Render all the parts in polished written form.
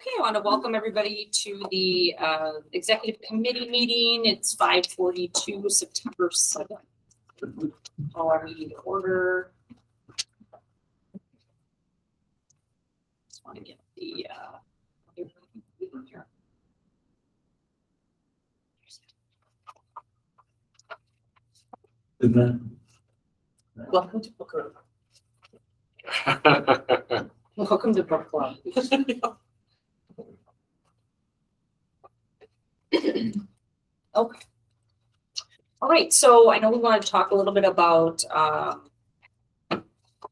Okay, I want to welcome everybody to the executive committee meeting. It's 5:42, September 7th. Call our meeting to order. Just want to get the welcome to book room. Welcome to book club. Okay. All right, so I know we wanted to talk a little bit about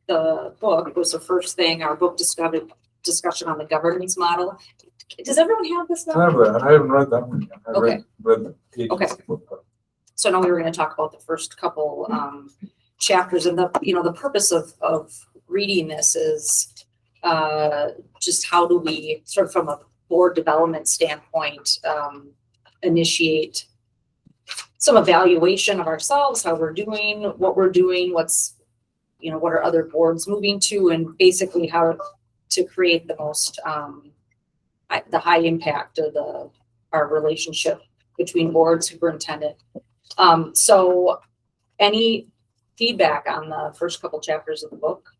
the book. It was the first thing, our book discussion on the governance model. Does everyone have this now? I haven't read that one yet. Okay. Read the Okay. So now we were going to talk about the first couple chapters, and the purpose of reading this is just how do we sort of from a board development standpoint initiate some evaluation of ourselves, how we're doing, what we're doing, what are other boards moving to, and basically how to create the most the high impact of our relationship between board superintendent. So any feedback on the first couple chapters of the book?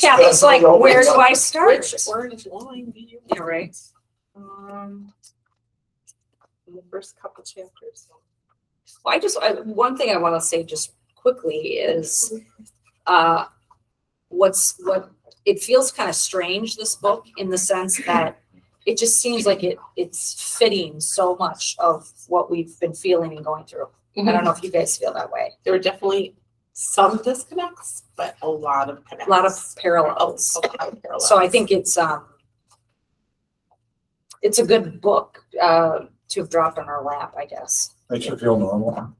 Kathy's like, where do I start? Orange line do you? Yeah, right. In the first couple chapters. Well, one thing I want to say just quickly is what it feels kind of strange, this book, in the sense that it just seems like it's fitting so much of what we've been feeling and going through. Mm-hmm. I don't know if you guys feel that way. There were definitely some disconnects, but a lot of connects. A lot of parallels. So I think it's a good book to have dropped on our lap, I guess. Makes you feel normal.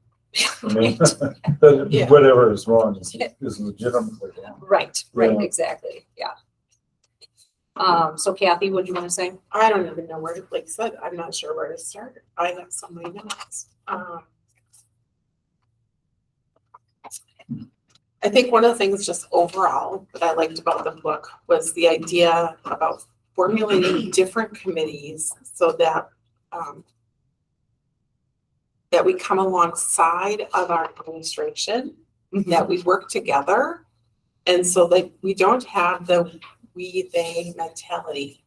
I mean, Yeah. whatever is wrong is legitimately wrong. Right, Yeah. exactly, yeah. So Kathy, what do you want to say? I don't even know where to, like I said, I'm not sure where to start. I have so many notes. I think one of the things just overall that I liked about the book was the idea about formulating different committees so that that we come alongside of our administration, that we work together, and so that we don't have the we, they mentality.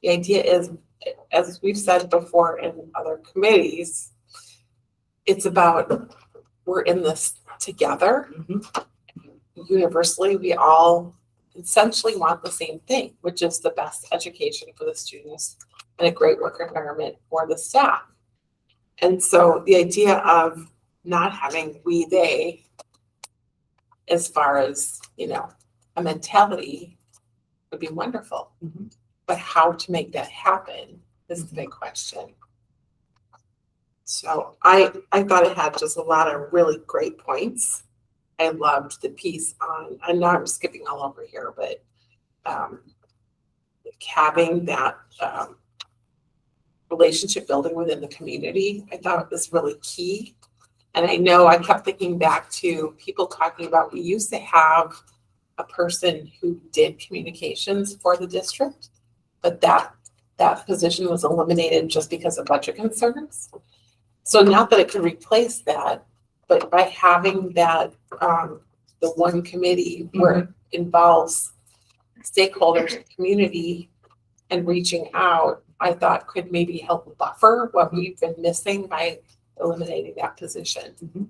The idea is, as we've said before in other committees, it's about we're in this together. Universally, we all essentially want the same thing, which is the best education for the students and a great work environment for the staff. And so the idea of not having we, they, as far as, a mentality would be wonderful. But how to make that happen is the big question. So I thought it had just a lot of really great points. I loved the piece on, I know I'm skipping all over here, but having that relationship building within the community, I thought was really key. And I know I kept thinking back to people talking about, we used to have a person who did communications for the district, but that position was eliminated just because of budget concerns. So not that it could replace that, but by having that, the one committee where it involves stakeholders and community and reaching out, I thought could maybe help buffer what we've been missing by eliminating that position.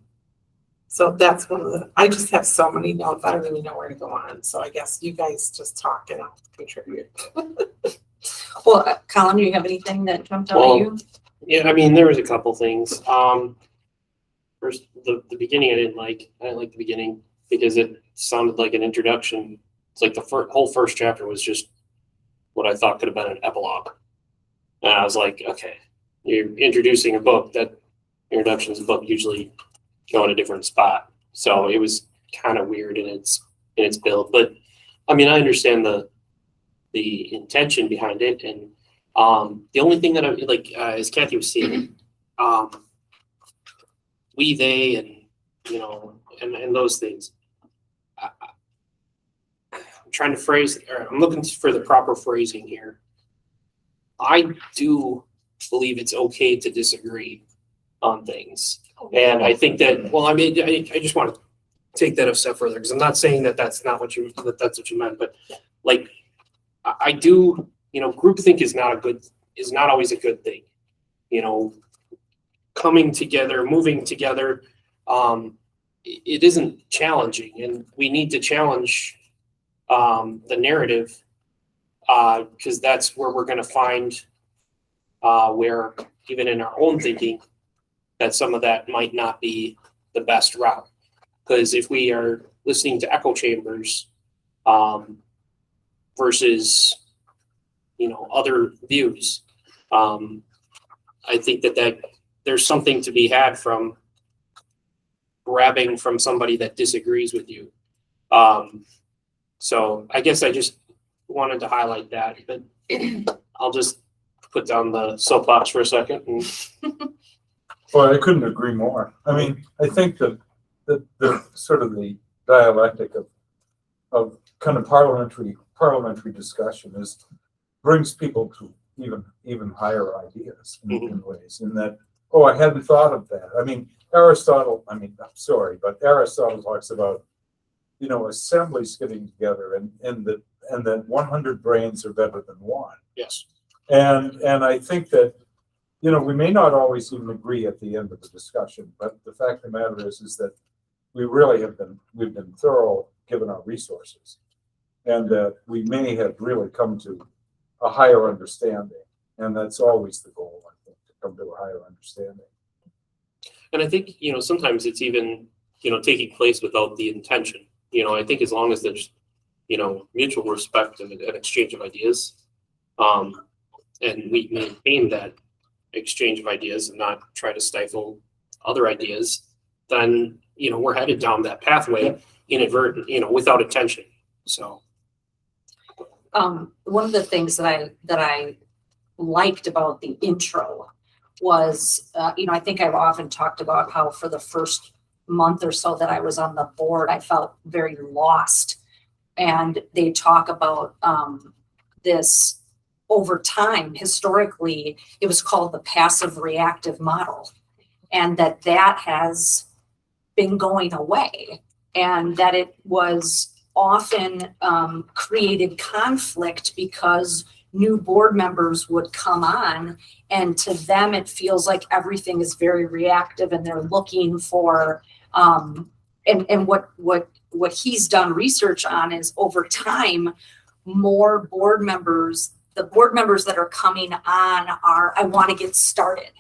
So that's one of the, I just have so many notes, I don't even know where to go on. So I guess you guys just talk and I'll contribute. Well, Colin, do you have anything that jumped out at you? Yeah, I mean, there was a couple things. First, the beginning I didn't like the beginning because it sounded like an introduction. It's like the whole first chapter was just what I thought could have been an epilogue. And I was like, okay, you're introducing a book. That introductions of a book usually go in a different spot. So it was kind of weird in its build. But I mean, I understand the intention behind it. And the only thing that I like, as Kathy was saying, we, they, and and those things. I'm trying to phrase, or I'm looking for the proper phrasing here. I do believe it's okay to disagree on things. And I think that, well, I mean, I just want to take that a step further, because I'm not saying that that's not what you, that's what you meant, but like, I do, groupthink is not always a good thing. Coming together, moving together, it isn't challenging, and we need to challenge the narrative, because that's where we're going to find where even in our own thinking that some of that might not be the best route. Because if we are listening to echo chambers versus other views, I think that there's something to be had from grabbing from somebody that disagrees with you. So I guess I just wanted to highlight that, but I'll just put down the soapbox for a second. Well, I couldn't agree more. I mean, I think that the sort of the dialectic of kind of parliamentary discussion brings people to even higher ideas in ways. In that, oh, I hadn't thought of that. I mean, Aristotle talks about assemblies getting together and that 100 brains are better than one. Yes. And I think that we may not always even agree at the end of the discussion, but the fact of the matter is that we really we've been thorough given our resources, and that we may have really come to a higher understanding, and that's always the goal, I think, to come to a higher understanding. And I think, sometimes it's even, taking place without the intention. I think as long as there's, mutual respect and an exchange of ideas, and we maintain that exchange of ideas and not try to stifle other ideas, then, we're headed down that pathway inadvertent, without intention. So. One of the things that I liked about the intro was, I think I've often talked about how for the first month or so that I was on the board, I felt very lost. And they talk about this over time. Historically, it was called the passive reactive model, and that has been going away, and that it was often created conflict because new board members would come on, and to them it feels like everything is very reactive, and they're looking for and what he's done research on is over time more board members, the board members that are coming on are, I want to get started.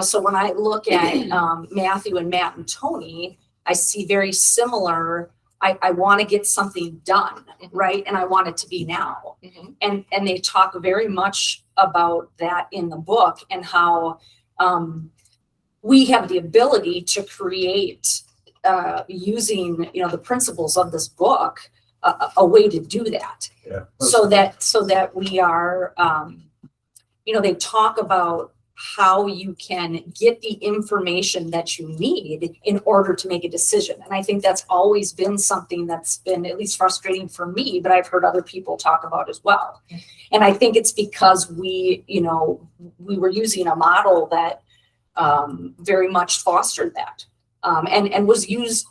So when I look at Matthew and Matt and Tony, I see very similar. I want to get something done, right? And I want it to be now. Mm-hmm. And they talk very much about that in the book, and how we have the ability to create using the principles of this book a way to do that. Yeah. So that we are they talk about how you can get the information that you need in order to make a decision. And I think that's always been something that's been at least frustrating for me, but I've heard other people talk about as well. And I think it's because we were using a model that very much fostered that and was used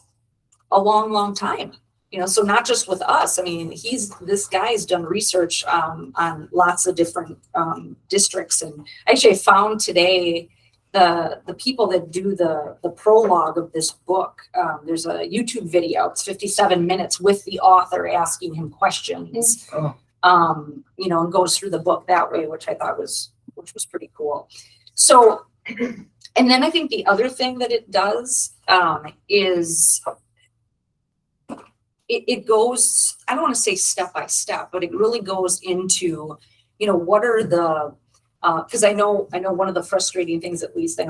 a long time. So not just with us. I mean, this guy's done research on lots of different districts. And actually I found today the people that do the prologue of this book, there's a YouTube video, it's 57 minutes with the author asking him questions, and goes through the book that way, which I thought was pretty cool. So, and then I think the other thing that it does is it goes, I don't want to say step by step, but it really goes into, what are the, because I know one of the frustrating things, at least I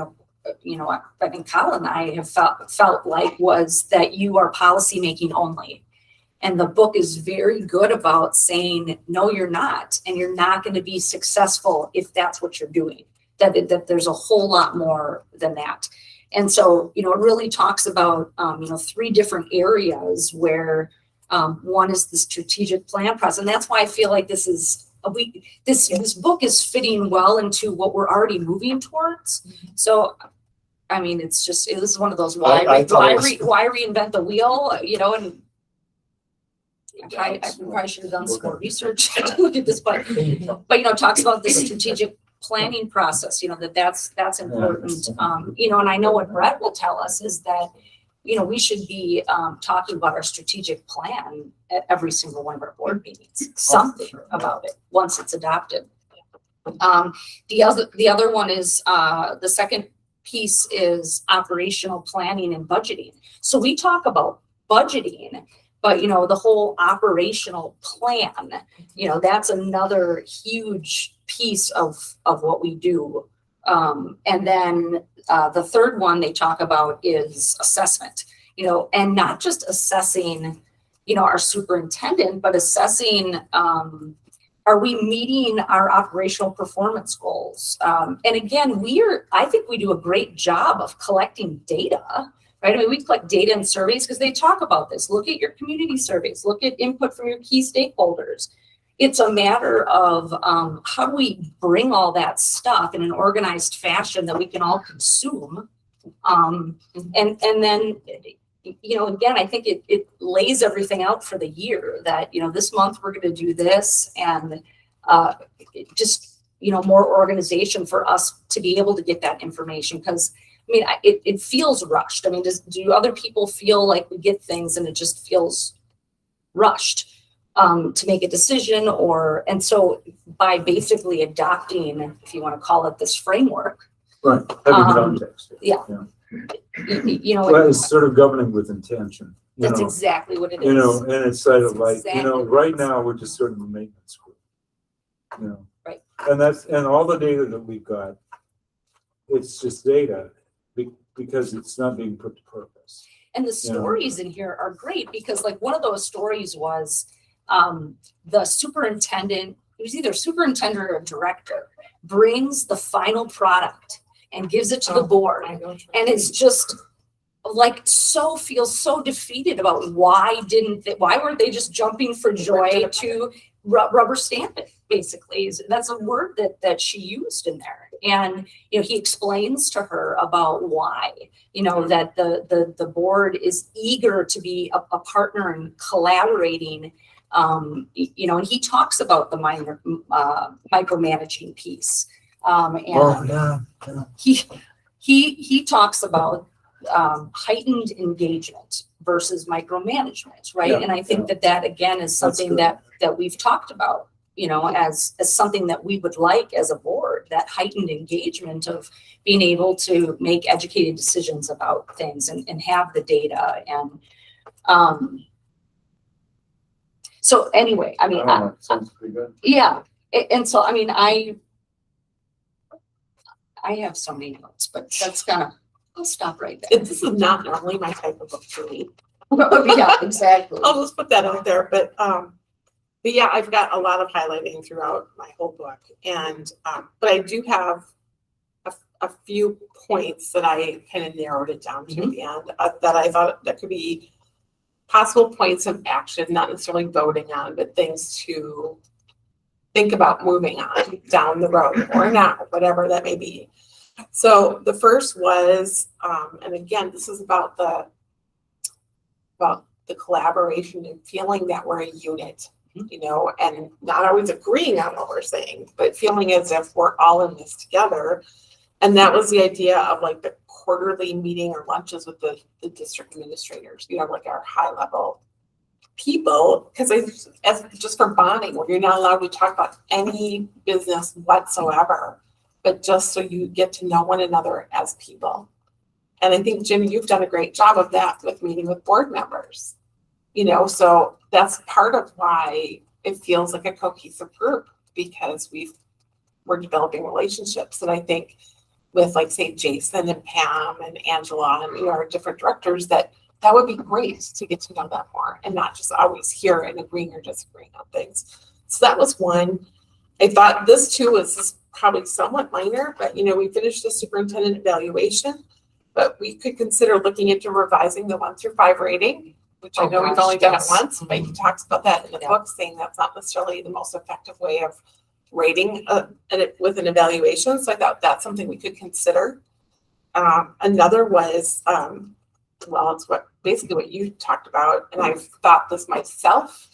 think Colin and I have felt like was that you are policymaking only. And the book is very good about saying, no, you're not. And you're not going to be successful if that's what you're doing, that there's a whole lot more than that. And so, it really talks about, 3 different areas where One is the strategic plan process, and that's why I feel like this book is fitting well into what we're already moving towards. So, I mean, this is one of those I thought it was- why reinvent the wheel, and I probably should have done some more research to look at this, but it talks about the strategic planning process, that's important. And I know what Brett will tell us is that, we should be talking about our strategic plan at every single one of our board meetings, something about it once it's adopted. The other one is, the second piece is operational planning and budgeting. So we talk about budgeting, but the whole operational plan, that's another huge piece of what we do. And then the third one they talk about is assessment, and not just assessing, our superintendent, but assessing, are we meeting our operational performance goals? And again, I think we do a great job of collecting data, right? I mean, we collect data and surveys because they talk about this. Look at your community surveys, look at input from your key stakeholders. It's a matter of how do we bring all that stuff in an organized fashion that we can all consume. And then, again, I think it lays everything out for the year that, this month we're going to do this, and just, more organization for us to be able to get that information. Because, I mean, it feels rushed. I mean, do other people feel like we get things and it just feels rushed? To make a decision, and so by basically adopting, if you want to call it, this framework, Right, having context. yeah. Well, it's sort of governing with intention, That's exactly what it is. and it's sort of That's like, exactly right now, we're just sort of a maintenance group, Right. And all the data that we've got, it's just data because it's not being put to purpose. And the stories in here are great because, like, one of those stories was the superintendent, it was either superintendent or director, brings the final product and gives it to the board. And it's just like feels so defeated about why weren't they just jumping for joy to rubber stamp it, basically. That's a word that she used in there. And, he explains to her about why, that the board is eager to be a partner and collaborating. And he talks about the micromanaging piece. He talks about heightened engagement versus micromanagement, right? Yeah, and I think that again is something that we've talked about, as something that we would like as a board, that heightened engagement of being able to make educated decisions about things and have the data. And so anyway, I mean, Sounds pretty good. yeah. And so, I mean, I have so many notes, but that's I'll stop right there. This is not normally my type of book to read. Yeah, exactly. I'll just put that out there, but yeah, I've got a lot of highlighting throughout my whole book, and but I do have a few points that I kind of narrowed it down to at the end that I thought that could be possible points of action, not necessarily voting on, but things to think about moving on down the road or not, whatever that may be. So the first was, and again, this is about the collaboration and feeling that we're a unit, and not always agreeing on what we're saying, but feeling as if we're all in this together. And that was the idea of like the quarterly meeting or lunches with the district administrators, like our high level people, because as just for bonding, where you're not allowed to talk about any business whatsoever, but just so you get to know one another as people. And I think, Jimmy, you've done a great job of that with meeting with board members, so that's part of why it feels like a cohesive group, because we're developing relationships. And I think with, like, say, Jason and Pam and Angela and our different directors, that would be great to get to know them more and not just always hear and agreeing or disagreeing on things. So that was one. I thought this too was probably somewhat minor, but we finished the superintendent evaluation, but we could consider looking into revising the 1 through 5 rating, which I Oh, know we've gosh, only done it yes. once, but he talks about that in the Yeah. book, saying that's not necessarily the most effective way of rating with an evaluation. So I thought that's something we could consider. Another was, well, it's basically what you talked about, and I've thought this myself,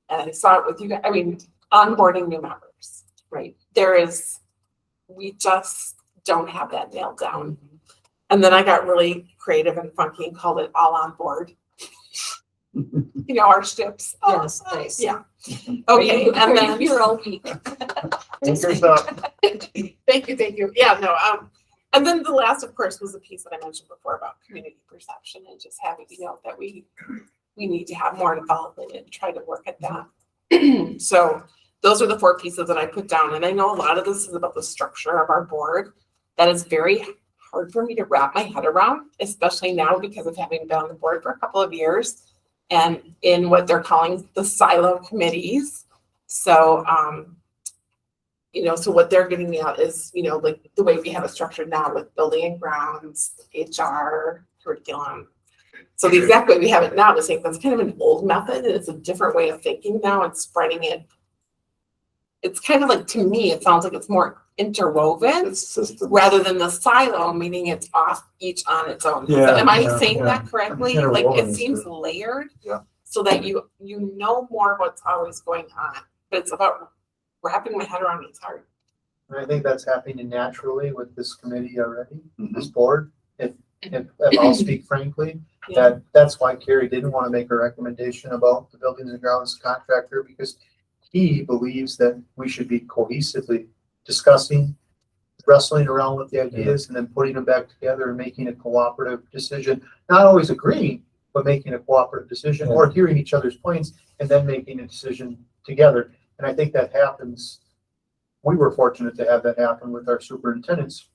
and I saw it with you guys. I mean, onboarding new members, right? We just don't have that nailed down. And then I got really creative and funky and called it all on board. You know, our ships. Yes, nice. Yeah. Okay, and then You're all week. Anchors up. Thank you. Yeah, no, and then the last, of course, was the piece that I mentioned before about community perception and just having, that we need to have more involvement and try to work at that. So those are the 4 pieces that I put down. And I know a lot of this is about the structure of our board. That is very hard for me to wrap my head around, especially now because of having been on the board for a couple of years and in what they're calling the silo committees. So, so what they're getting at is, like the way we have it structured now with building and grounds, HR, curriculum. So the exact way we have it now is saying that's kind of an old method and it's a different way of thinking now and spreading it. It's kind of like, to me, it sounds like it's more interwoven It's system. rather than the silo, meaning it's off each on its own. Yeah, Am I yeah, saying yeah. that correctly? Like Interwoven it is seems good. layered. Yeah. So that you know more what's always going on, but it's about wrapping my head around it. It's hard. And I think that's happening naturally with this committee already, Mhm. this board. If I'll speak frankly, Yeah. that's why Carrie didn't want to make a recommendation about the buildings and grounds contractor, because he believes that we should be cohesively discussing, wrestling around with the ideas and then putting them back together and making a cooperative decision. Not always agreeing, but making a cooperative decision or hearing each other's points and then making a decision together. And I think that happens. We were fortunate to have that happen with our superintendent's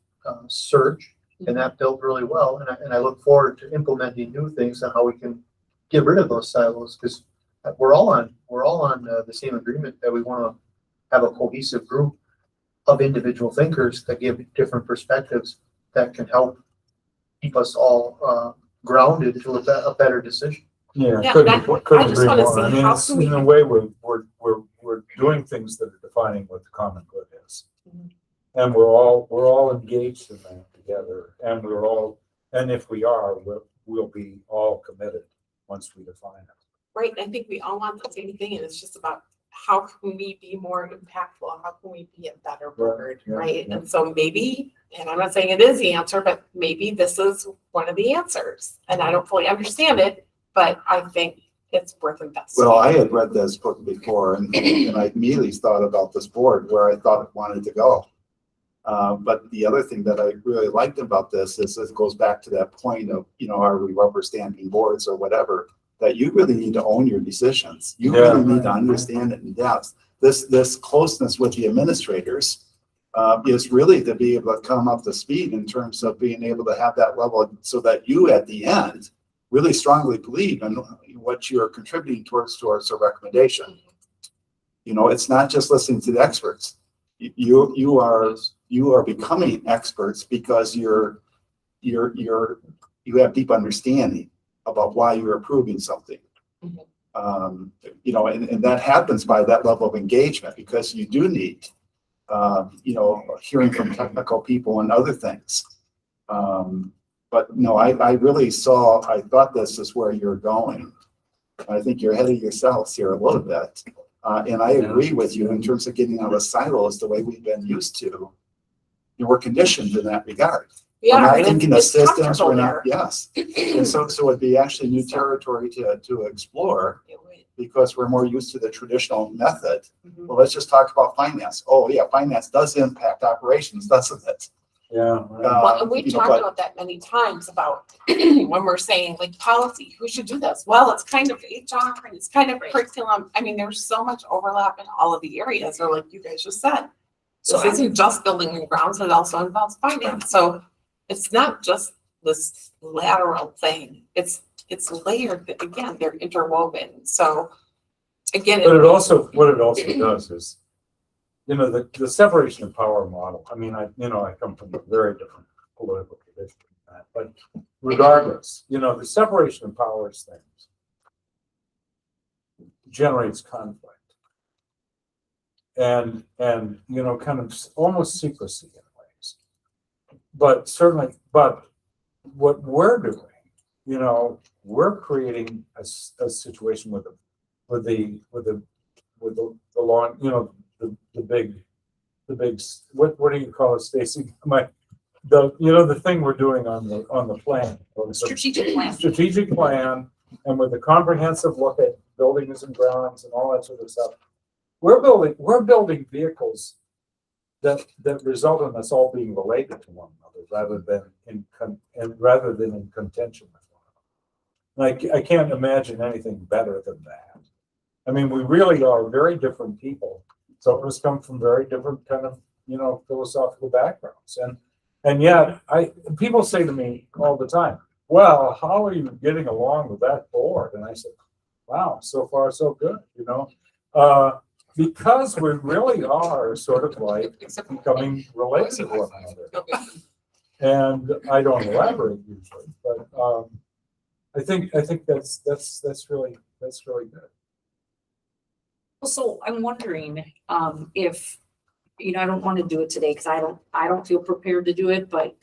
search, and that built really well. And I look forward to implementing new things on how we can get rid of those silos, because we're all on the same agreement that we want to have a cohesive group of individual thinkers that give different perspectives that can help keep us all grounded to a better decision. Yeah, Yeah, couldn't I agree just wanna more. see I mean, how it's, can we- in a way, we're doing things that are defining what the common good is. Mhm. And we're all engaged in that together, and if we are, we'll be all committed once we define it. Right. I think we all want the same thing, and it's just about how can we be more impactful? How can we be a better board, yeah, right? yeah. And so maybe, and I'm not saying it is the answer, but maybe this is one of the answers. And I don't fully understand it, but I think it's worth investing. Well, I had read this book before and I immediately thought about this board where I thought it wanted to go. But the other thing that I really liked about this is it goes back to that point of, are we rubber stamping boards or whatever, that you really need to own your decisions. You really need to understand it in depth. This closeness with the administrators is really to be able to come up to speed in terms of being able to have that level so that you at the end really strongly believe in what you're contributing towards a recommendation. It's not just listening to the experts. You are becoming experts because you have deep understanding about why you're approving something. Mhm. And that happens by that level of engagement because you do need, hearing from technical people and other things. But no, I thought this is where you're going. I think you're ahead of yourselves here a little bit. And I agree with you in terms of getting out of silos the way we've been used to. We're conditioned in that regard. Yeah, We're not and thinking of it's systems, comfortable we're not, there. yes. And so it'd be actually new territory to explore because we're more used to the traditional method. Mhm. Well, let's just talk about finance. Oh, yeah, finance does impact operations, doesn't it? Yeah. Well, and we talked but- about that many times about when we're saying like policy, who should do this? Well, it's kind of HR and it's kind of curriculum. I mean, there's so much overlap in all of the areas, or like you guys just said. So So it isn't just building and grounds, it also involves finance. So it's not just this lateral thing. It's layered, but again, they're interwoven. So again, But what it also does is, the separation of power model. I mean, I come from a very different political tradition than that, but regardless, the separation of powers things generates conflict. And, you know, kind of almost secrecy in ways. But certainly, but what we're doing, you know, we're creating a situation with the long, you know, the big, what do you call it, Stacy? You know, the thing we're doing on the plan. Strategic plan. Strategic plan, and with a comprehensive look at buildings and grounds and all that sort of stuff. We're building vehicles that result in us all being related to one another rather than in contention with one another. Like, I can't imagine anything better than that. I mean, we really are very different people. Some of us come from very different kind of, you know, philosophical backgrounds. And yet people say to me all the time, well, how are you getting along with that board? And I said, wow, so far so good, you know. Because we really are sort of like becoming related to one another. And I don't elaborate usually, but I think that's really good. So I'm wondering, if, you know, I don't want to do it today because I don't feel prepared to do it, but,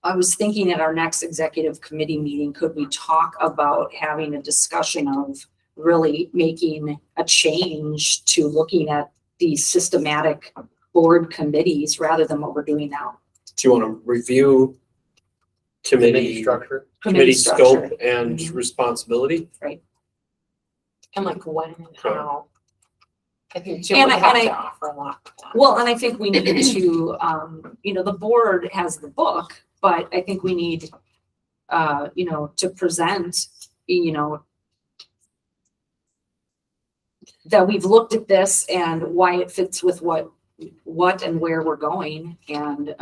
I was thinking at our next executive committee meeting, could we talk about having a discussion of really making a change to looking at these systematic board committees rather than what we're doing now? Do you want to review committee Structure. scope and responsibility? And like when and how. I think Jim And would I- have and to I- offer a lot. for that. Well, and I think we need to, you know, the board has the book, but I think we need, you know, to present, you know, that we've looked at this and why it fits with what and where we're going, and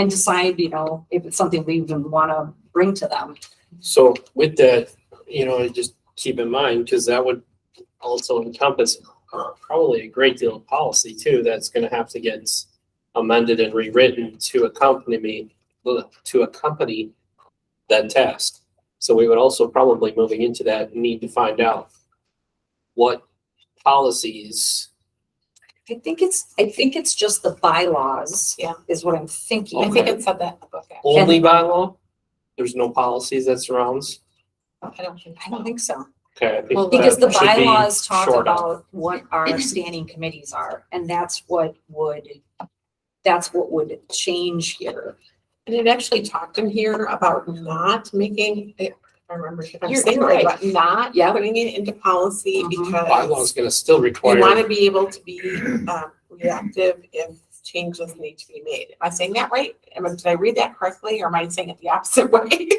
decide, you know, if it's something we even want to bring to them. So with that, you know, just keep in mind, because that would also encompass probably a great deal of policy too, that's going to have to get amended and rewritten to accompany that task. So we would also probably, moving into that, need to find out what policies. I think it's just the bylaws. Yeah. Is what I'm thinking. I think it said that in the book. Only by law? There's no policies that surrounds? I don't think. I don't think so. Okay, I think Well, Because the that should be bylaws talk short of. about what our standing committees are, and that's what would change here. And it actually talked in here about not making it, I remember if I'm You're saying it right, right. but not Yeah. putting it into policy Mhm. Bylaw is because gonna still we require. want to be able to be reactive if changes need to be made. Am I saying that right? Did I read that correctly, or am I saying it the opposite way?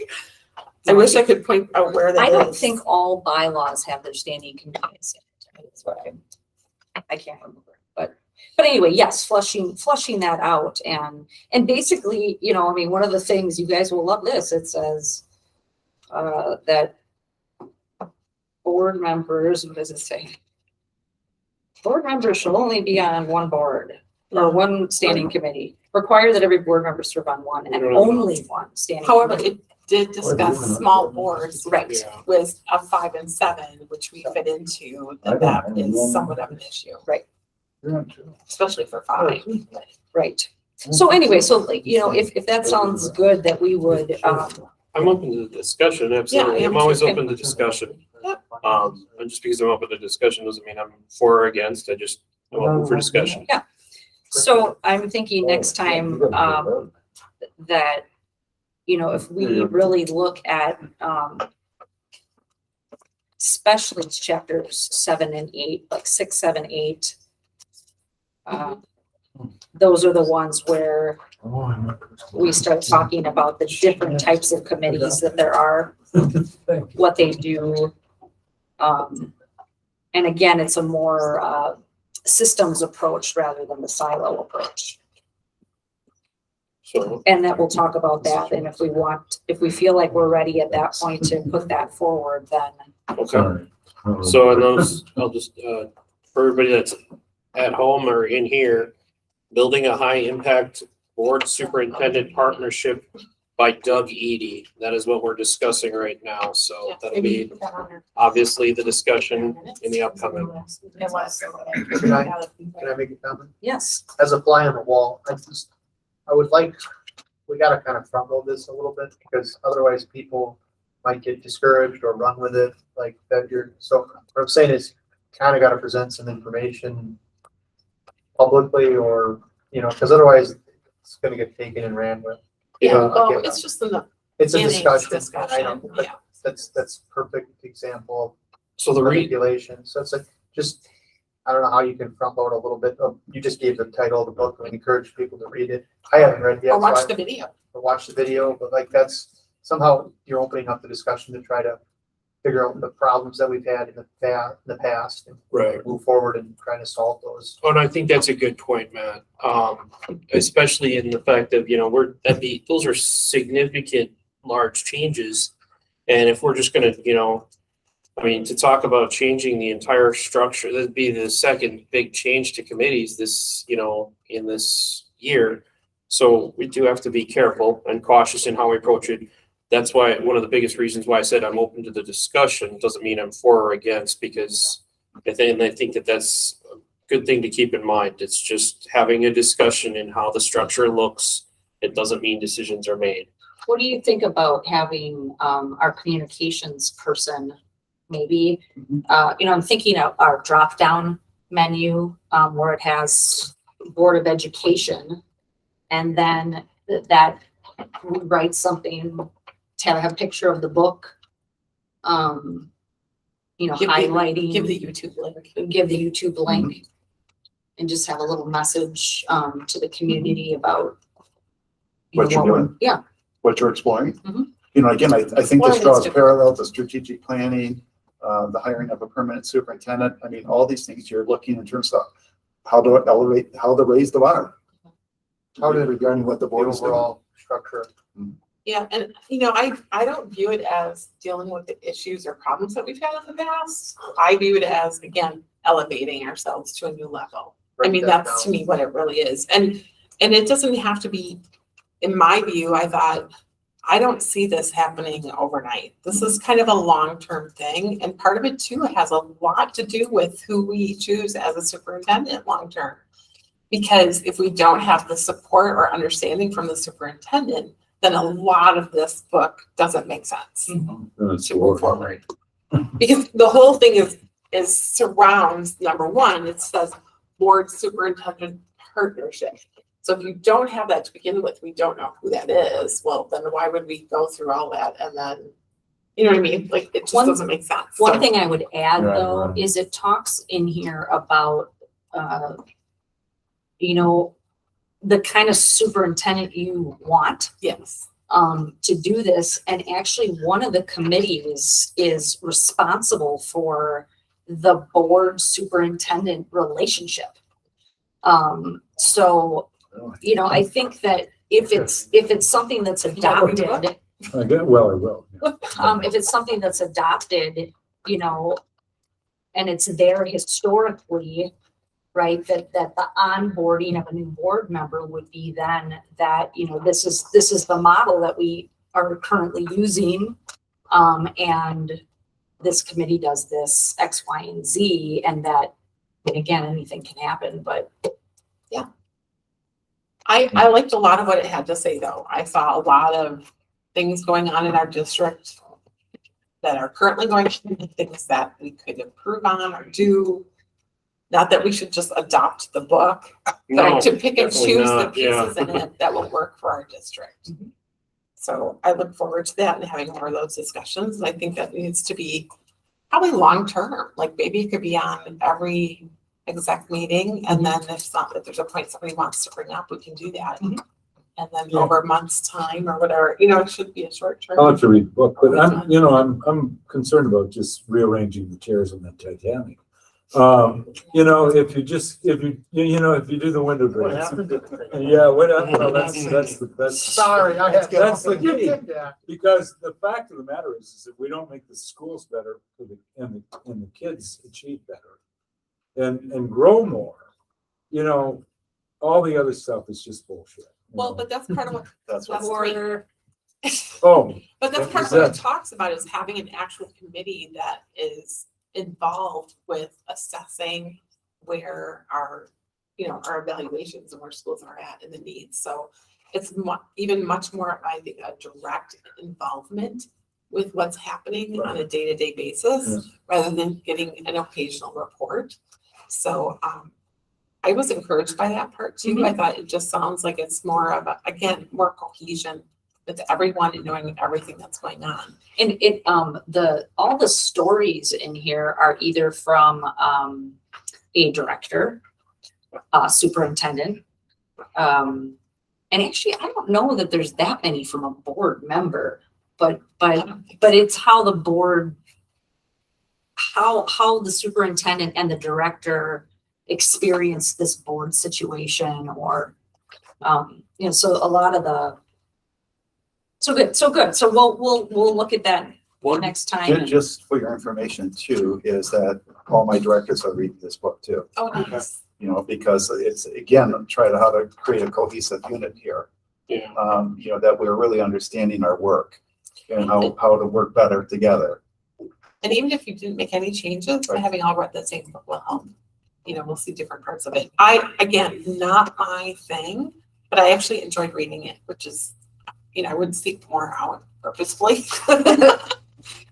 I wish I could point out where that I is. don't think all bylaws have their standing committees in it. That's what I can't remember, but anyway, yes, flushing that out, and basically, you know, I mean, one of the things, you guys will love this, it says that board members, what does it say? Board members shall only be on one board or one standing committee. Require that every board member serve on one and only one standing. However, committee. it did discuss small boards Right. Yeah. with a 5 and 7, which we fit into, that is somewhat of an issue, especially for 5. Right. So anyway, so like, you know, if that sounds good, that we would, I'm open to the discussion, absolutely. Yeah, I'm always sure. open to discussion. Yep. And just because I'm open to discussion doesn't mean I'm for or against, I'm open for discussion. so I'm thinking next time, that, you know, if we really look at, especially chapters 7 and 8, like 6, 7, 8, those are the ones where we start talking about the different types of committees that there are, what they do. And again, it's a more systems approach rather than the silo approach. So, And that we'll talk about that. And if we feel like we're ready at that point to put that forward, then okay. So in those, I'll just, for everybody that's at home or in here, building a high impact board superintendent partnership by Doug Eady. That is what we're discussing right now, so Yeah, that'll maybe you be put that on there. obviously the discussion in the upcoming. It was. Can I make a comment? Yes. As a fly on the wall, I would like, we gotta kind of front load this a little bit, because otherwise people might get discouraged or run with it, like that so what I'm saying is, kind of gotta present some information publicly, or, because otherwise it's gonna get taken and ran with. Yeah, I well, get it's that. just in the It's a beginning discussion, I know, discussion, yeah. that's perfect example So of the manipulation, so it's like, just, I don't know how you can front load a little bit of, you just gave the title of the book and encourage people to read it. I haven't read it yet. Or watch so the video. or watch the video, but like that's somehow you're opening up the discussion to try to figure out the problems that we've had in the past and Right. move forward and try to solve those. Oh, and I think that's a good point, Matt. Especially in the fact of, those are significant, large changes. And if we're just gonna, to talk about changing the entire structure, that'd be the second big change to committees this, in this year. So we do have to be careful and cautious in how we approach it. That's why, one of the biggest reasons why I said I'm open to the discussion, doesn't mean I'm for or against, because I think that that's a good thing to keep in mind. It's just having a discussion in how the structure looks. It doesn't mean decisions are made. What do you think about having, our communications person, maybe, I'm thinking of our drop-down menu, where it has Board of Education. And then that we write something, to have a picture of the book. Highlighting. Give the YouTube link. Give the YouTube link. And just have a little message, to the community about. What you're doing. Yeah, What you're exploring. Mhm. Again, I think Well, this it's draws different. parallel to strategic planning, the hiring of a permanent superintendent. I mean, all these things you're looking in terms of how to elevate, how to raise the bar. How to- Regarding what the The board is doing. overall structure. Yeah, and I don't view it as dealing with the issues or problems that we've had in the past. I view it as, again, elevating ourselves to a new level. I mean, Break that that's to down. me what it really is. And it doesn't have to be, in my view, I don't see this happening overnight. This is kind of a long-term thing. And part of it too has a lot to do with who we choose as a superintendent long-term. Because if we don't have the support or understanding from the superintendent, then a lot of this book doesn't make sense to move forward. Because the whole thing is surrounds, number one, it says board superintendent partnership. So if you don't have that to begin with, we don't know who that is. Well, then why would we go through all that and then, you know what I mean? Like, it just doesn't make sense. one So- thing I would add Right, though, right. is it talks in here about, the kind of superintendent you want. Yes. To do this, and actually one of the committees is responsible for the board superintendent relationship. So, I think that if it's something that's adopted, I get, well, I will. yeah. if it's something that's adopted, and it's there historically, right, that the onboarding of a new board member would be then that, this is the model that we are currently using. And this committee does this X, Y, and Z, and that, and again, anything can happen, but I liked a lot of what it had to say, though. I saw a lot of things going on in our district that are currently going on, things that we could improve on or do. Not that we should just adopt the book, No, but to pick and definitely choose the not, yeah. pieces in it that will work for our district. So I look forward to that and having more of those discussions. I think that needs to be probably long-term, like maybe it could be on every exec meeting, and then if there's a point somebody wants to bring up, we can do that. Mhm. And then Yeah. over a month's time or whatever, it should be a short term. I'll have to read the book, but I'm concerned about just rearranging the chairs on the Titanic. If you do the window What dress. happened? Yeah, well, that's the best. Sorry, I have. That's the key. Yeah. Because the fact of the matter is if we don't make the schools better and the kids achieve better and grow more, all the other stuff is just bullshit. Well, but that's part of what, That's what. that's great. Oh, But that's What part is of what it that? talks about, is having an actual committee that is involved with assessing where our, our evaluations and where schools are at and the needs. So it's even much more, I think, a direct involvement with what's happening on a day-to-day basis, rather than getting an occasional report. So, I was encouraged by that part too. I thought it just sounds like it's more of again, more cohesion with everyone and knowing everything that's going on. And all the stories in here are either from, a director, a superintendent. And actually, I don't know that there's that many from a board member, but it's how the board, how the superintendent and the director experience this board situation, or, so a lot of so good. So we'll look at that next time. Just for your information too, is that all my directors are reading this book too. Oh, nice. Because it's, again, try to how to create a cohesive unit here. Yeah. That we're really understanding our work and how to work better together. And even if you didn't make any changes, by having all read the same book will help. We'll see different parts of it. Again, not my thing, but I actually enjoyed reading it, which is, I would seek more out purposefully. To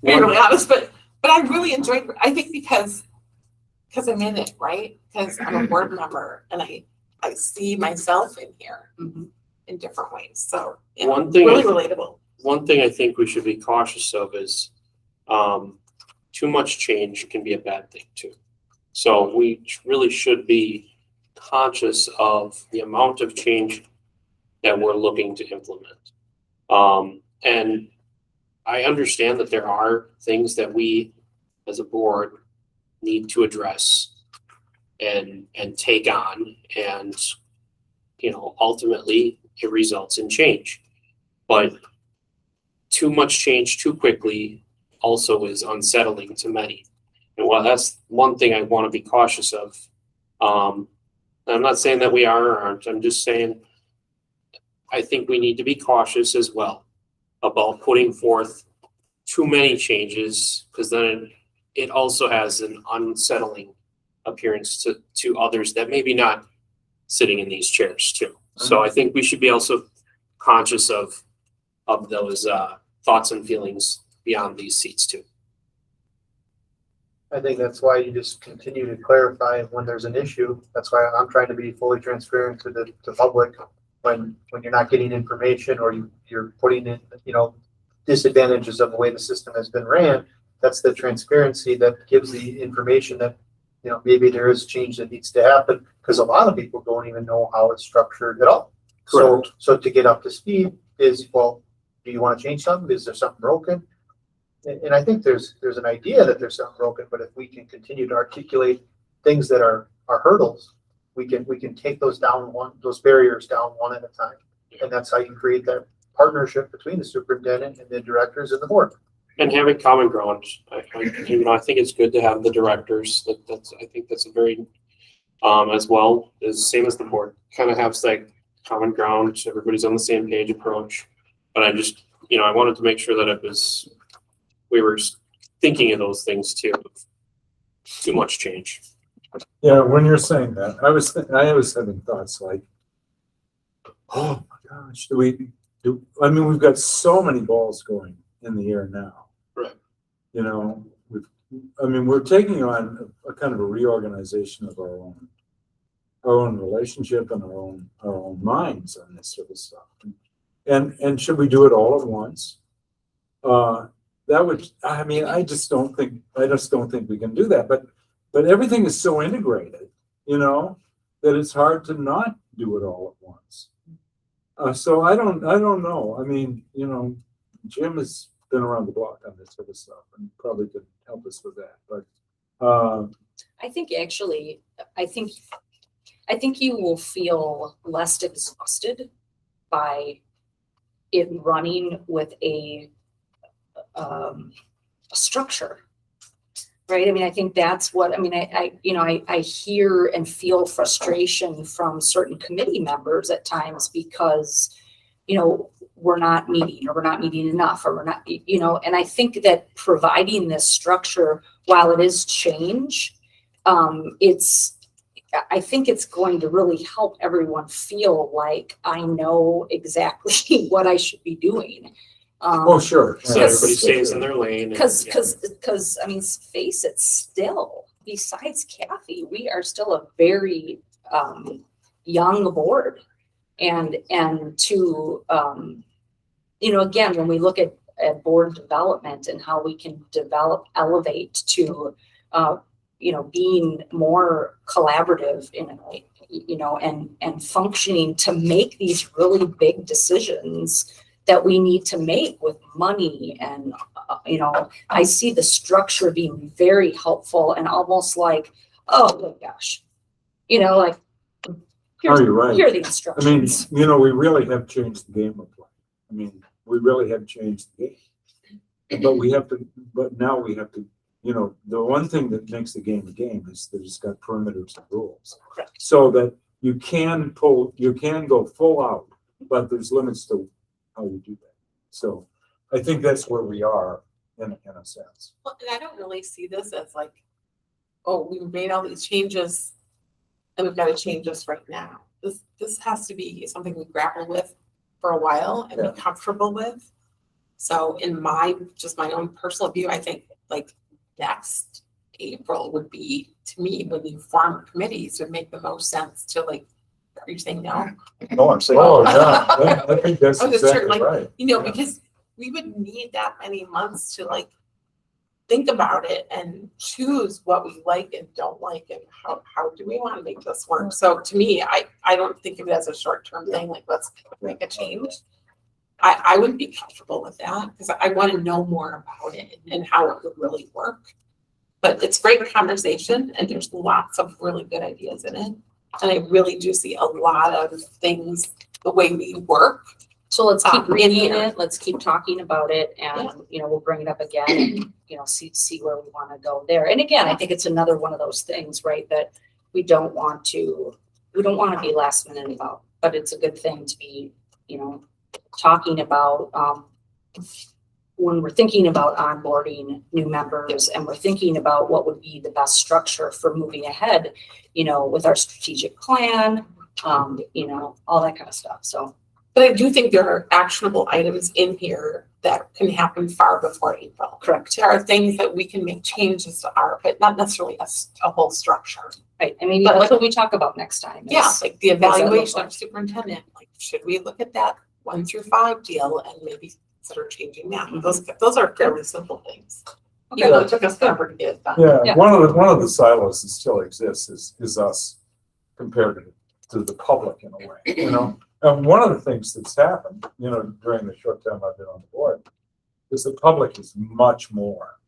be really honest, but I really enjoyed, I think because I'm in it, right? Because I'm a board member and I see myself in here in different ways. So really relatable. One thing I think we should be cautious of is, too much change can be a bad thing too. So we really should be conscious of the amount of change that we're looking to implement. And I understand that there are things that we as a board need to address and take on, and ultimately it results in change. But too much change too quickly also is unsettling to many. And while that's one thing I want to be cautious of, I'm not saying that we are or aren't, I'm just saying I think we need to be cautious as well about putting forth too many changes, because then it also has an unsettling appearance to others that maybe not sitting in these chairs too. So I think we should be also conscious of those thoughts and feelings beyond these seats too. I think that's why you just continue to clarify when there's an issue. That's why I'm trying to be fully transparent to the public when you're not getting information, or you're putting in, disadvantages of the way the system has been ran. That's the transparency that gives the information that, maybe there is change that needs to happen, because a lot of people don't even know how it's structured at all. So to get up to speed is, well, do you want to change something? Is there something broken? And I think there's an idea that there's something broken, but if we can continue to articulate things that are hurdles, we can take those barriers down one at a time. And that's how you create that partnership between the superintendent and the directors and the board. And having common ground, I think it's good to have the directors. I think that's a very, as well as same as the board, kind of have like common ground. Everybody's on the same page approach. But I just, I wanted to make sure that we were thinking of those things too. Too much change. yeah, when you're saying that, I was having thoughts like, oh my gosh, we've got so many balls going in the air now. Right. We're taking on a kind of a reorganization of our own relationship and our own minds on this sort of stuff. And should we do it all at once? I just don't think we can do that. But everything is so integrated, that it's hard to not do it all at once. So I don't know. Jim has been around the block on this sort of stuff and probably could help us with that. But I think you will feel less exhausted by it running with a structure, right? I think that's what, I hear and feel frustration from certain committee members at times because, we're not meeting, or we're not meeting enough, or we're not, and I think that providing this structure, while it is change, I think it's going to really help everyone feel like I know exactly what I should be doing. Oh, sure. So everybody stays in their lane. and- Because, I mean, face it, still, besides Kathy, we are still a very, young board. And to, again, when we look at board development and how we can elevate to, being more collaborative in a way, and functioning to make these really big decisions that we need to make with money. And, I see the structure being very helpful and almost like, oh my gosh, like, Oh, you're right. here are the I mean, instructions. we really have changed the game of play. I mean, we really have changed the game. But now we have to, the one thing that makes the game a game is that it's got perimeters and rules. Correct. So that you can go full out, but there's limits to how you do that. So I think that's where we are in a sense. Well, and I don't really see this as like, oh, we've made all these changes and we've got to change this right now. This has to be something we grapple with for a while and Yeah. be comfortable with. So in my own personal view, I think like next April would be, to me, when you form committees, would make the most sense to like, are you saying no? No, I'm saying. Oh, yeah, I think that's Oh, that's true, exactly like, right. You know, Yeah. because we would need that many months to like think about it and choose what we like and don't like and how do we want to make this work. So to me, I don't think of it as a short-term thing, like let's make a change. I wouldn't be comfortable with that because I want to know more about it and how it would really work. But it's great conversation and there's lots of really good ideas in it. And I really do see a lot of things, the way we work. So let's keep in reading there. it, let's keep talking about it, and, we'll bring it up again and, see where we want to go there. And again, I think it's another one of those things, right, that we don't want to be last minute about, but it's a good thing to be, talking about, when we're thinking about onboarding new members and we're thinking about what would be the best structure for moving ahead, with our strategic plan, all that kind of stuff, so. But I do think there are actionable items in here that can happen far before April. Correct. There are things that we can make changes to but not necessarily a whole structure. Right, and maybe But that's what we talk about next time. is- Yeah, like the that look evaluation like? of superintendent, like should we look at that 1 through 5 deal and maybe consider changing that? Those are fairly simple things. Even though it took us forever to get it done. Yeah, Yeah. one of the silos that still exists is us compared to the public in a way, And one of the things that's happened, during the short time I've been on the board, is the public is much more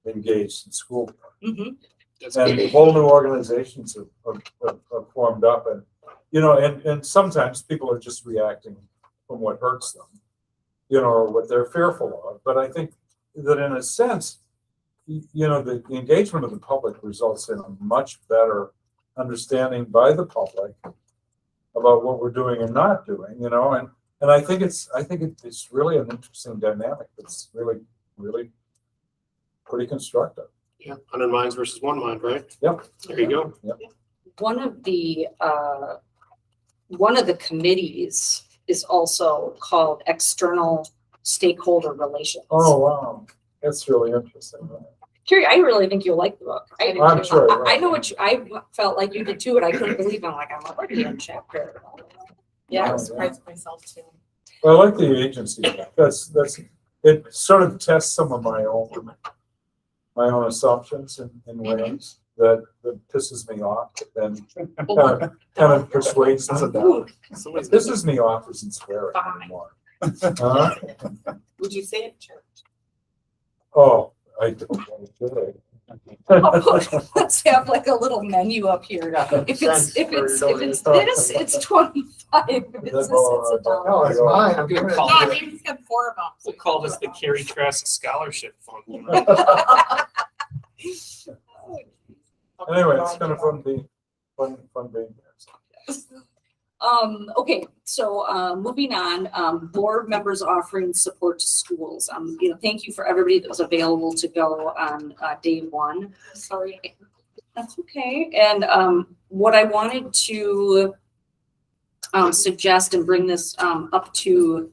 engaged in school board. Mhm. That's And good. whole new organizations have formed up and, and sometimes people are just reacting from what hurts them, or what they're fearful of. But I think that in a sense, the engagement of the public results in a much better understanding by the public about what we're doing and not doing, and I think it's really an interesting dynamic that's really, really pretty constructive. Yeah, 100 minds versus 1 mind, right? Yep. There you go. One of the committees is also called External Stakeholder Relations. Oh, wow, that's really interesting. Carrie, I really think you'll like the book. I'm sure. I know I felt like you did too, and I couldn't believe I'm already in chapter. Yeah, I Oh, was surprised myself too. I like the agency. That's it sort of tests some of my own assumptions in ways that pisses me off, and kind of persuades That's a them. doubt. Somebody's Pisses me off isn't swearing Fine. anymore. Huh? Would you say it, church? Oh, I don't. Let's have like a little menu up here. If it's 25. If it's $1. No, it's mine. I'm Good giving it call. to Yeah, you. maybe it's got 4 of them. We'll call this the Carrie Trask Scholarship Fund. Anyway, it's kind of fun being here. Okay, so, moving on, board members offering support to schools. Thank you for everybody that was available to go on, day one. Sorry. That's okay. And, what I wanted to, suggest and bring this, up to,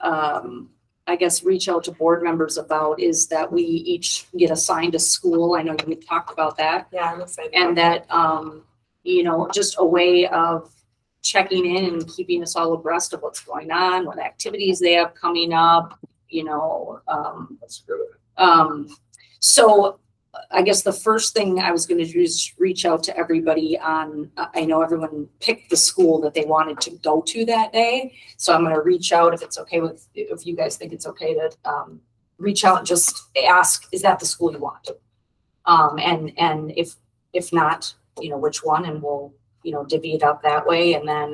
I guess, reach out to board members about is that we each get assigned a school. I know we talked about that. Yeah, I'm excited. And that, just a way of checking in and keeping us all abreast of what's going on, what activities they have coming up, That's good. so I guess the first thing I was gonna do is reach out to everybody on, I know everyone picked the school that they wanted to go to that day. So I'm gonna reach out if you guys think it's okay to, reach out and just ask, is that the school you want? And if not, which one, and we'll, divvy it up that way. And then,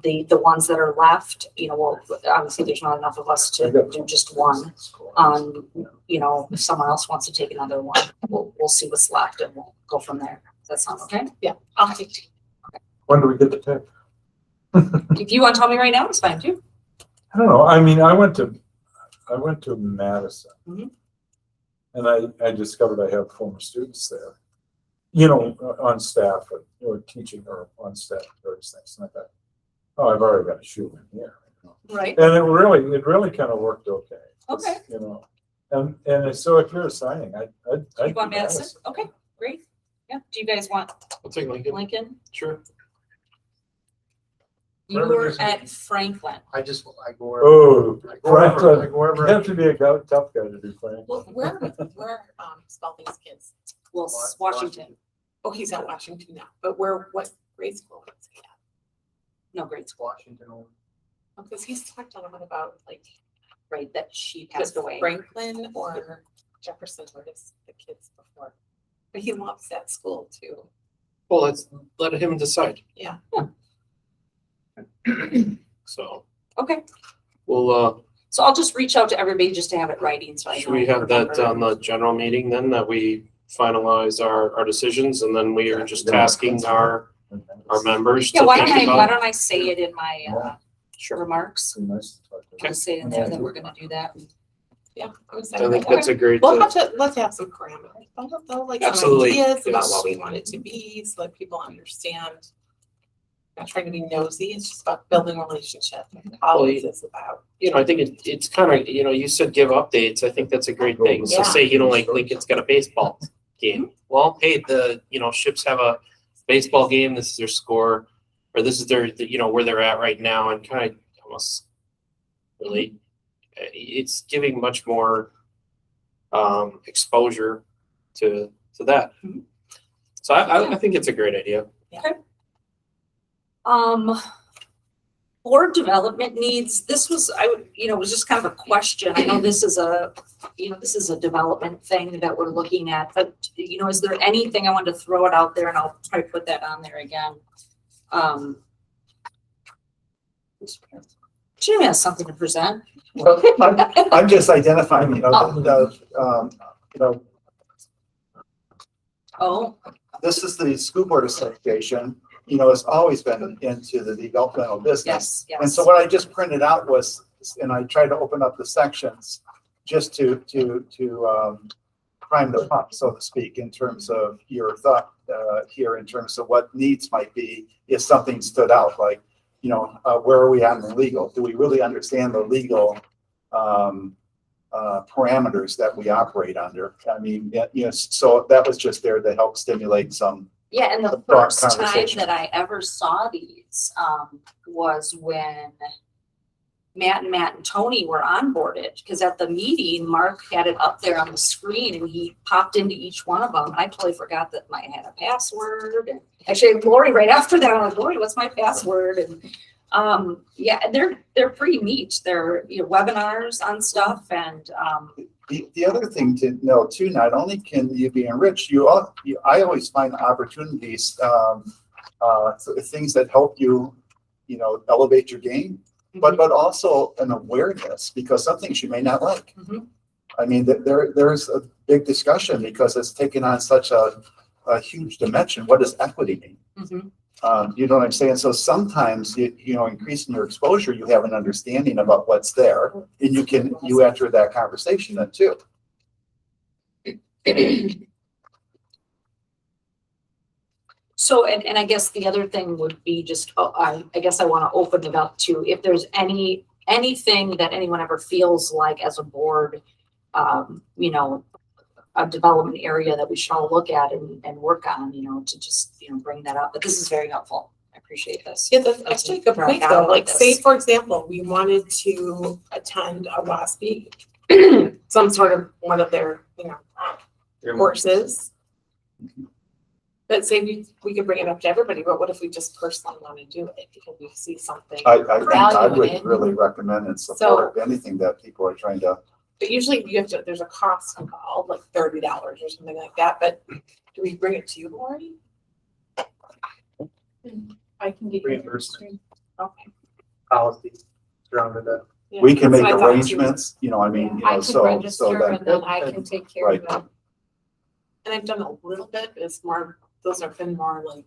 the ones that are left, well, obviously there's not enough of us to do just one. If someone else wants to take another one, we'll see what's left and we'll go from there. Does that sound okay? Yeah, I'll take two. When do we get to pick? If you want to tell me right now, it's fine too. I don't know. I mean, I went to Madison. Mhm. And I discovered I have former students there, on staff or teaching or on staff, various things. And I thought, oh, I've already got a shoe in here. Right. And it really kind of worked okay. Okay. And so if you're assigning, I'd You want Madison? Okay, great. Yeah. Do you guys want I'll take Lincoln. Lincoln? Sure. You Wherever were there's a- at Franklin. I go wherever. Oh, I go wherever- I Franklin. go wherever You I have to be a tough guy to do Franklin. Well, where Spalding's kids? Well, Washington. Oh, he's at Washington now, but what grade school is he at? No, great school. Washington. Because he's talked a lot about like Right, that she passed away. Franklin or Jefferson were the kids before. But he loves that school too. Well, let's let him decide. Yeah. So Okay, we'll, so I'll just reach out to everybody just to have it writing, so I know. should we have that remember. on the general meeting then, that we finalize our decisions, and then we are just tasking our members Yeah, to why think don't about? I say it in my, remarks? Be nice to talk to I'll just say in there that we're gonna do that. Yeah, I'm I excited. think that's a great, Let's have some parameters. They'll like some Absolutely, ideas about yes. what we want it to be, so that people understand. Not trying to be nosy, it's just about building a relationship. All this is about. I think it's kind of, you said give updates. I think that's a great thing. So Yeah. say, like Lincoln's got a baseball game. Well, hey, Ships have a baseball game. This is their score, or this is their, where they're at right now, and kind of almost really, it's giving much more exposure to that. Mhm. So I think it's a great idea. Board development needs, this was, it was just kind of a question. I know this is a development thing that we're looking at, but, is there anything, I wanted to throw it out there and I'll try to put that on there again. Jim has something to present. Well, I'm just identifying, Oh, this is the school board association, it's always been into the developmental business. yes, And yes. so what I just printed out was, and I tried to open up the sections just to prime the pump, so to speak, in terms of your thought here, in terms of what needs might be if something stood out, like, where are we at in the legal? Do we really understand the legal parameters that we operate under? I mean, so that was just there to help stimulate some. Yeah, and the The thought first time conversation. that I ever saw these, was when Matt and Tony were onboarded, because at the meeting, Mark had it up there on the screen and he popped into each one of them. I totally forgot that I had a password, and actually Lori, right after that, I was like, Lori, what's my password? And, yeah, they're pretty neat. They're, webinars on stuff, and, The other thing to know too, not only can you be enriched, I always find opportunities, things that help you, elevate your game, but also an awareness, because some things you may not like. Mhm. I mean, there's a big discussion because it's taken on such a huge dimension. What does equity mean? Mhm. You know what I'm saying? So sometimes, you know, increasing your exposure, you have an understanding about what's there, and you enter that conversation then too. So, and I guess the other thing would be just, I guess I want to open it up to if there's anything that anyone ever feels like as a board, you know, a development area that we should all look at and work on, you know, to just, you know, bring that up. But this is very helpful. I appreciate this. Yeah, that's actually a good Right point now though. about Like this. say, for example, we wanted to attend a WASB, some sort of one of their, you know, courses. But say we could bring it up to everybody, but what if we just personally want to do it because we see something? I value in would it? really recommend and support anything that people are trying to. But usually you have to, there's a cost involved, like $30 or something like that, but do we bring it to you, Lori? I can get you. Reimbursement Okay. policy surrounded that. Yeah, We can that's make what I thought too. arrangements, you know, I mean, you I know, can so register that. and then I can take care of Right. it. And I've done a little bit, but it's more, those have been more like,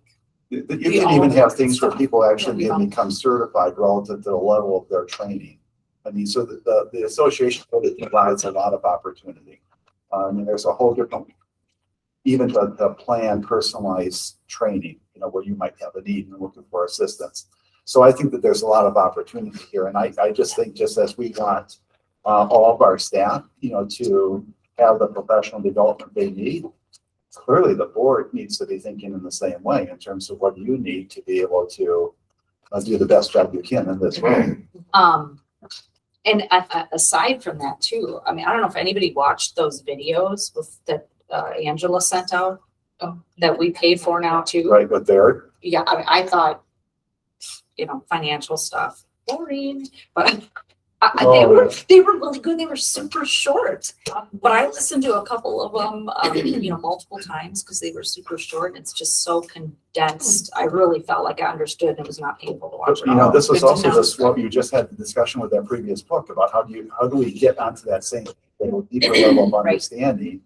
You We can all even have do things where stuff. people actually Yeah, we can become certified relative to the level of their training. I mean, so the association really provides a lot of opportunity. I mean, there's a whole different, even the plan personalized training, you know, where you might have a need and looking for assistance. So I think that there's a lot of opportunity here. And I just think just as we want all of our staff, you know, to have the professional development they need, clearly the board needs to be thinking in the same way in terms of what you need to be able to do the best job you can in this role. And aside from that too, I mean, I don't know if anybody watched those videos that Angela sent out that we paid for now too. Right, but there, Yeah, I mean, I thought, you know, financial stuff, boring, but they were really good. They were super short, but I listened to a couple of them, you know, multiple times because they were super short and it's just so condensed. I really felt like I understood and it was not painful to watch. you know, this was Good to also know. this, what you just had the discussion with that previous book about how do we get onto that same deeper level of Right. understanding?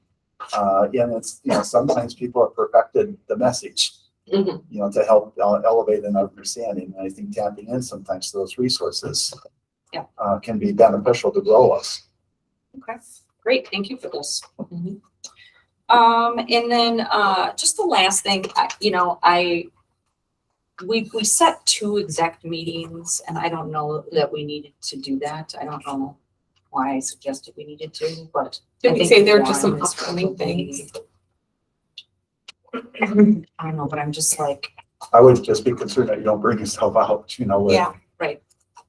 And it's, you know, sometimes people have perfected the message, Mhm. you know, to help elevate an understanding. And I think tapping in sometimes to those resources Yeah. Can be beneficial to grow us. Okay, great. Thank you for this. Mhm. And then, just the last thing, you know, we set 2 exec meetings and I don't know that we needed to do that. I don't know why I suggested we needed to, but. Did I we think say there are just some one is upcoming probably- things? I don't know, but I'm just like, I would just be concerned that you don't bring yourself out, you know, with, Yeah. right,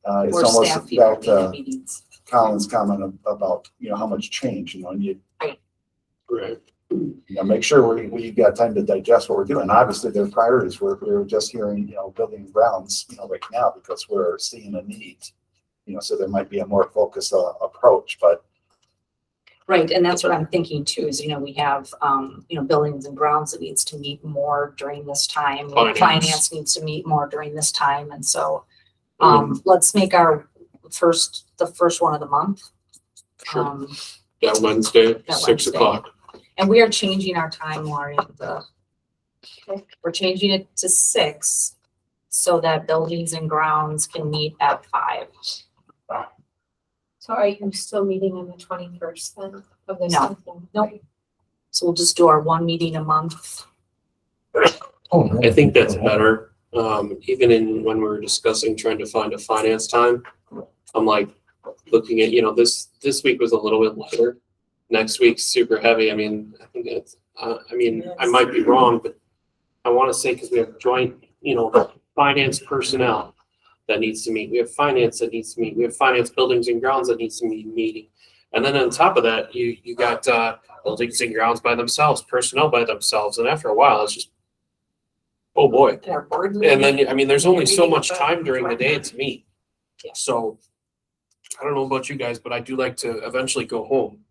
it's we're almost staff people back being in to meetings. Colin's comment about, you know, how much change, you know, and you Right. know, make sure we got time to digest what we're doing. Obviously, their priorities, we're just hearing, you know, building grounds, you know, right now because we're seeing a need. You know, so there might be a more focused approach, but Right, and that's what I'm thinking too, is, you know, we have, you know, buildings and grounds that needs to meet more during this time. Finance. Finance needs to meet more during this time, and so, Mm-hmm. let's make the first one of the month. Sure. Um, That Wednesday, That 6 Wednesday. o'clock. And we are changing our time, Laurie, we're changing it to 6 so that buildings and grounds can meet at 5. So are you still meeting on the 21st then of this No. month? Nope. So we'll just do our 1 meeting a month. I think that's better. Even when we were discussing trying to find a finance time, I'm like looking at, you know, this week was a little bit lighter. Next week's super heavy. I mean, I think it's, I might be wrong, but I want to say, because we have joint, you know, finance personnel that needs to meet. We have finance that needs to meet. We have finance buildings and grounds that needs to be meeting. And then on top of that, you got buildings and grounds by themselves, personnel by themselves. And after a while, it's just, oh boy. And our board And meeting. then, I mean, there's only so Meeting much with time during the day directors. to meet. Yeah. So I don't know about you guys, but I do like to eventually go home.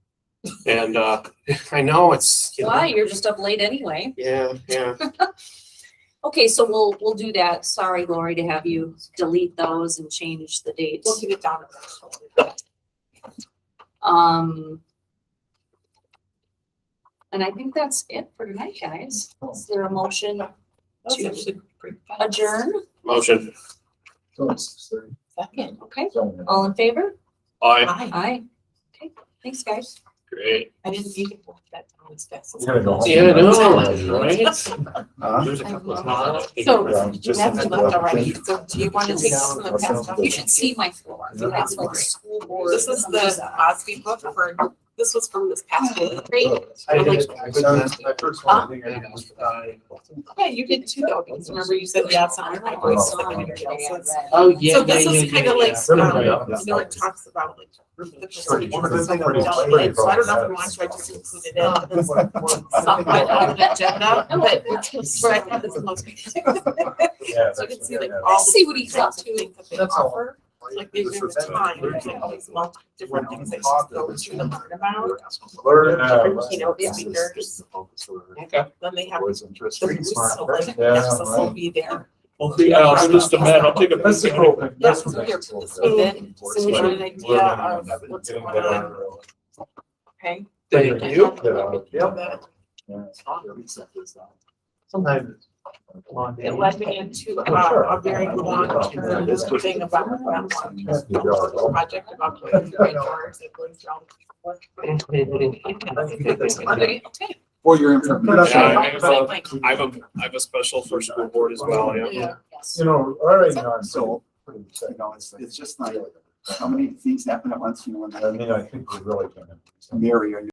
And I know it's, you know, Why? You're just up late anyway. yeah. Okay, so we'll do that. Sorry, Lori, to have you delete those and change the dates. We'll get it down eventually. And I think that's it for tonight, guys. Is there a motion That's to actually pretty fast. adjourn. Motion. Second. Okay, all in favor? Aye. Hi. Aye. Okay, thanks, guys. Great. I didn't need to walk that down as fast as. You're gonna go Yeah, home. no, right? Huh? There's a couple of smiles. So, Yeah, just that's in the left already, thing. so do you want to take this in the past? You should see my floor. That's like school board. This is the Osby book for, this was from this past school grade. I like- did, I sent my first one, I think I did was, Yeah, you did too though, because remember you said yes on my voice. Oh, yeah, So yeah, this yeah, is yeah, kind of like, yeah. you know, it talks about like. the procedures Pretty- and stuff pretty- like pretty that. So I don't know if you broad. want to, I just included it. It's not quite on the agenda, but it's where I thought this most. So Yeah, you can see like yeah. all. Let's see what he's up to. Things that they That's all. offer. Like they give time, there's like all these multiple different things they just go through and learn about. Learn, Different right. keynote Yeah. speakers, Okay. then they have Always the interesting. booths, so like, Yeah, Nexus will right. be there. I'll just a man, I'll take a That's the picture. cool thing. Yeah, That's what so makes here, it cool. this was it, so we got an idea of what's Getting going better on, and better. okay? Thank you. sometimes. It led me into Sure. a very long-term thing about project about going through doors and going through. Okay. For your Yeah, information. I have a special for school board as well, yeah. Yes. You know, all right, now, So, pretty you exciting. know, it's just like, how many things happen at once, you know, I mean, I think we're really gonna. and Mary, are you